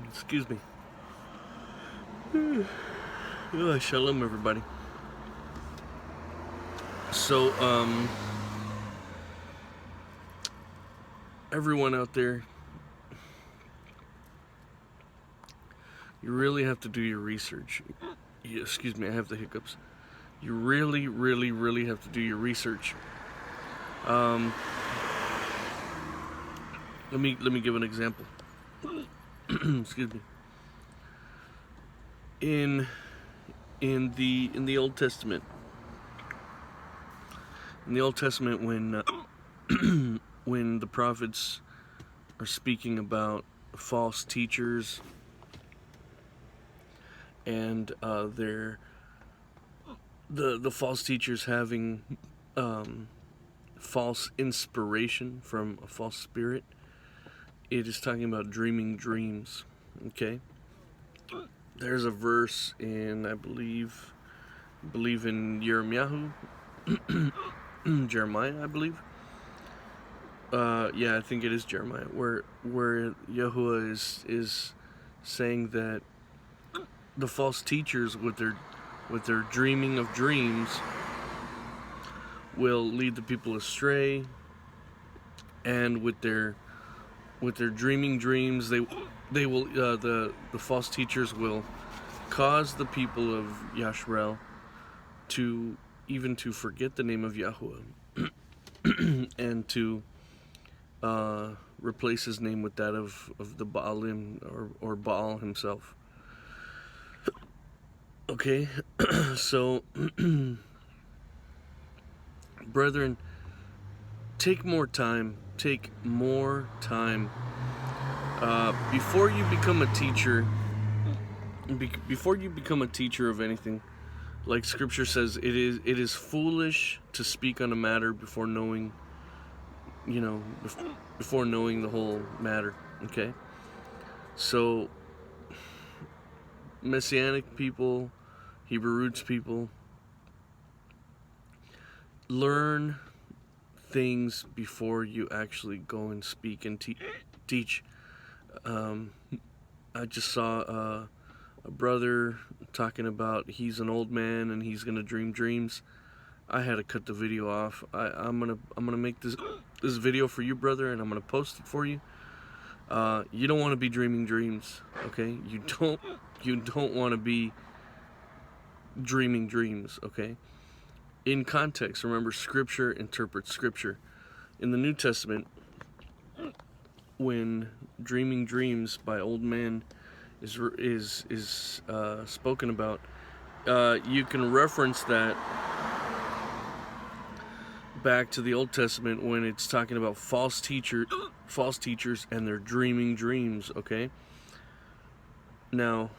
Excuse me. Shalom, everybody. So, everyone out there, you really have to do your research. Excuse me, I have the hiccups. You really, really, really have to do your research. Let me give an example. Excuse me. In the Old Testament, when when the prophets are speaking about false teachers and the false teachers having false inspiration from a false spirit, it is talking about dreaming dreams. Okay, there's a verse in, I believe in Jeremiah, Jeremiah, I believe. Yeah, I think it is Jeremiah, where Yahuwah is saying that the false teachers with their dreaming of dreams will lead the people astray, and with their dreaming dreams, they will the false teachers will cause the people of Yashrael to forget the name of Yahuwah and to replace his name with that of the Baalim or Baal himself. Okay, so brethren, take more time. Before you become a teacher. Before you become a teacher of anything, like Scripture says, it is foolish to speak on a matter before knowing, before knowing the whole matter. Okay, so Messianic people, Hebrew roots people, learn things before you actually go and speak and teach. I just saw a brother talking about he's an old man and he's gonna dream dreams. I had to cut the video off. I'm gonna make this video for you, brother, and I'm gonna post it for you. You don't want to be dreaming dreams, okay? You don't want to be dreaming dreams, okay? In context, remember, Scripture interprets Scripture. In the New Testament, when dreaming dreams by old men is spoken about, you can reference that back to the Old Testament when it's talking about false teachers and their dreaming dreams. Okay. Now,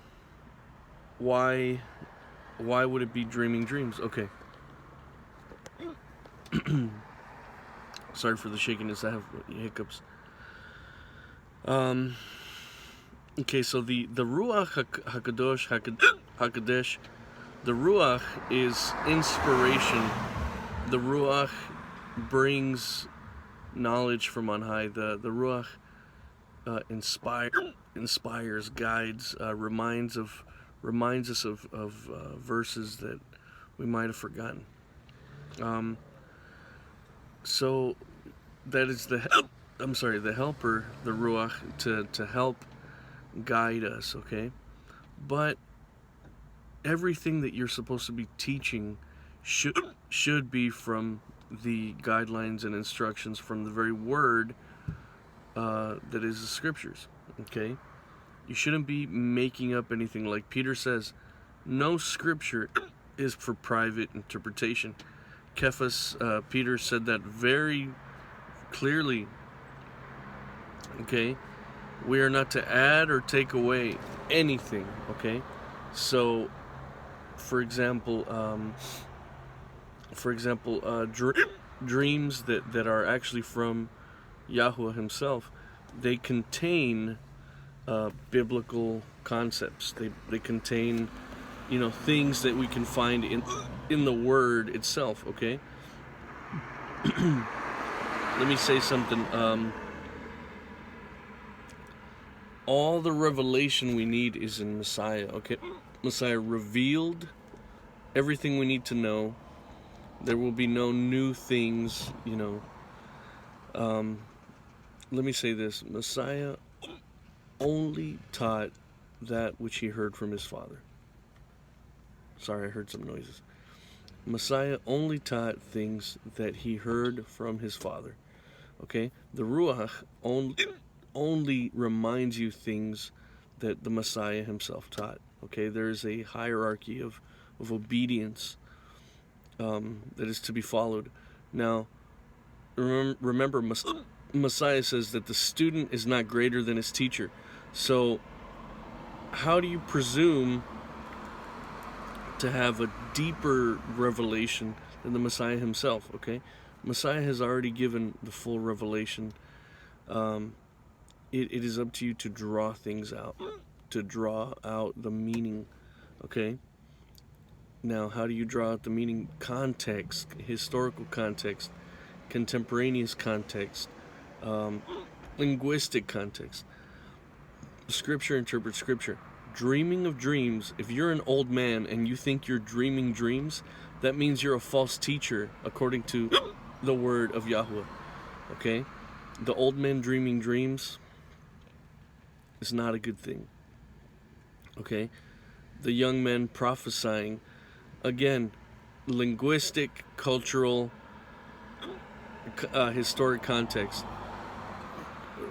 why would it be dreaming dreams? Okay. Sorry for the shakiness. I have hiccups. Okay, so the Ruach HaKadosh, the Ruach is inspiration. The Ruach brings knowledge from on high. The Ruach inspires, guides, reminds us of verses that we might have forgotten. So that is the helper, the Ruach, to help guide us, okay? But everything that you're supposed to be teaching should be from the guidelines and instructions from the very word that is the Scriptures, okay? You shouldn't be making up anything. Like Peter says, no Scripture is for private interpretation. Peter said that very clearly. Okay, we are not to add or take away anything. Okay, so for example, dreams that are actually from Yahuwah himself, they contain biblical concepts. They contain, things that we can find in the Word itself. Okay. Let me say something. All the revelation we need is in Messiah, okay? Messiah revealed everything we need to know. There will be no new things, you know. Let me say this. Messiah only taught that which he heard from his Father. Sorry, I heard some noises. Messiah only taught things that he heard from his Father. Okay? The Ruach only reminds you things that the Messiah himself taught. Okay? There's a hierarchy of obedience that is to be followed. Now, remember, Messiah says that the student is not greater than his teacher. So, how do you presume to have a deeper revelation than the Messiah himself? Okay? Messiah has already given the full revelation. It is up to you to draw things out, to draw out the meaning. Okay? Now, how do you draw out the meaning? Context, historical context, contemporaneous context, linguistic context. Scripture interprets Scripture. Dreaming of dreams, if you're an old man and you think you're dreaming dreams, that means you're a false teacher according to the word of Yahweh. Okay? The old man dreaming dreams is not a good thing. Okay? The young men prophesying, again, linguistic, cultural, historic context.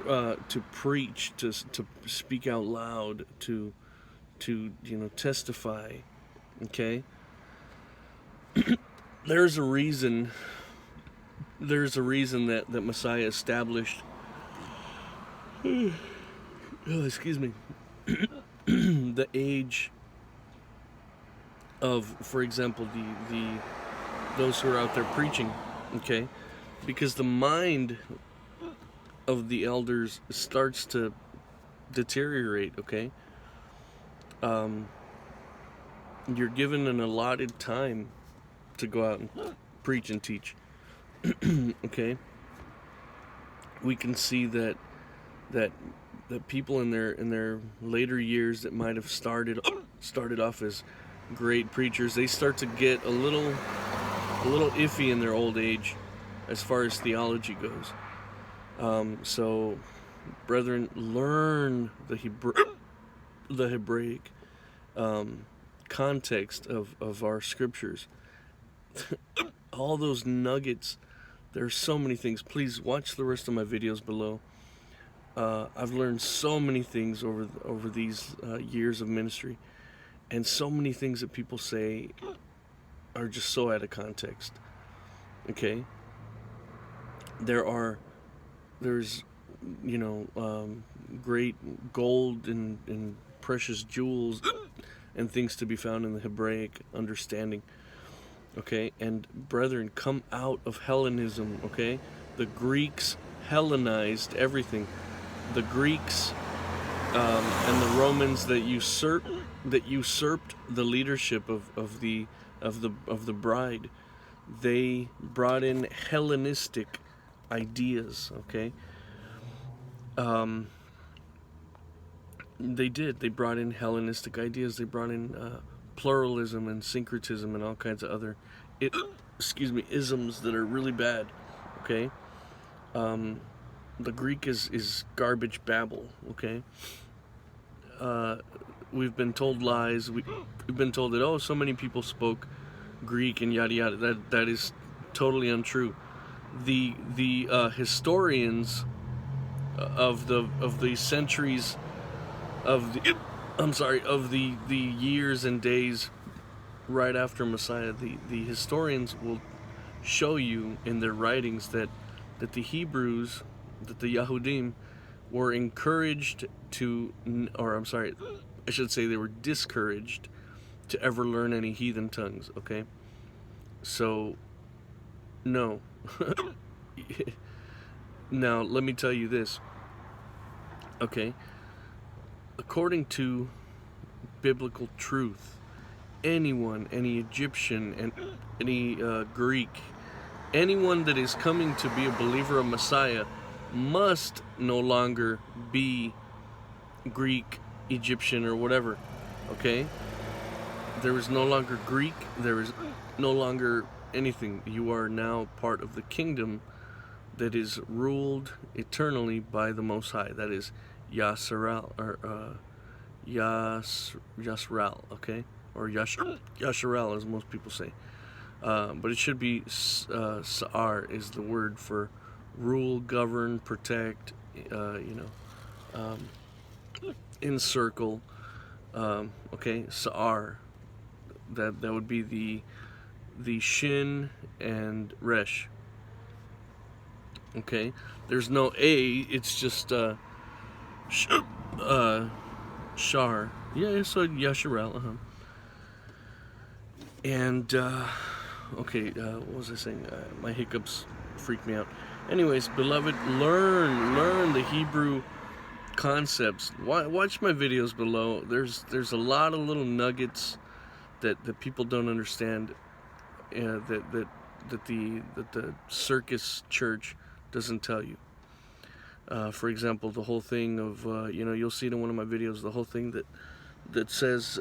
To preach, to speak out loud, to testify. Okay? There's a reason that Messiah established excuse me, the age of, for example, those who are out there preaching. Okay? Because the mind of the elders starts to deteriorate. Okay? You're given an allotted time to go out and preach and teach. Okay? We can see that people in their later years that might have started off as great preachers, they start to get a little iffy in their old age as far as theology goes. So, brethren, learn the Hebraic context of our scriptures. All those nuggets. There's so many things. Please watch the rest of my videos below. I've learned so many things over these years of ministry, and so many things that people say are just so out of context. Okay? There's great gold and precious jewels and things to be found in the Hebraic understanding. Okay? And brethren, come out of Hellenism. Okay? The Greeks Hellenized everything. The Greeks and the Romans that usurped the leadership of the bride. They brought in Hellenistic ideas. Okay. They did. They brought in Hellenistic ideas. They brought in pluralism and syncretism and all kinds of other isms that are really bad. Okay. The Greek is garbage babble. Okay. We've been told lies. We've been told that so many people spoke Greek and yada yada. That is totally untrue. The historians of the centuries of the years and days right after Messiah, the historians will show you in their writings that the Hebrews, that the Yahudim, were encouraged to, I should say they were discouraged to ever learn any heathen tongues. Okay, so no. Now let me tell you this. Okay, according to biblical truth, anyone, any Egyptian and any Greek, anyone that is coming to be a believer of Messiah must no longer be Greek, Egyptian, or whatever. Okay? There is no longer Greek. There is no longer anything. You are now part of the kingdom that is ruled eternally by the Most High. That is Yasharal, or Yasharal, okay? Or Yasharal, as most people say. But it should be Sa'ar is the word for rule, govern, protect, encircle. Okay, Sa'ar. That would be the Shin and Resh. Okay, there's no A. It's just Shar. Yeah, so Yasharel. And okay, what was I saying? My hiccups freak me out. Anyways, beloved, learn the Hebrew concepts. Watch my videos below. There's a lot of little nuggets that people don't understand. That the circus church doesn't tell you. For example, the whole thing of you'll see it in one of my videos. The whole thing that says.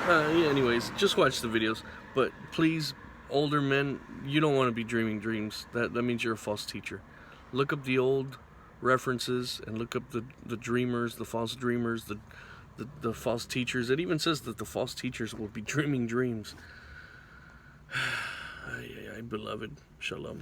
Anyways, just watch the videos. But please, older men, you don't want to be dreaming dreams. That means you're a false teacher. Look up the old references and look up the dreamers, the false dreamers, the false teachers. It even says that the false teachers will be dreaming dreams. Beloved, shalom.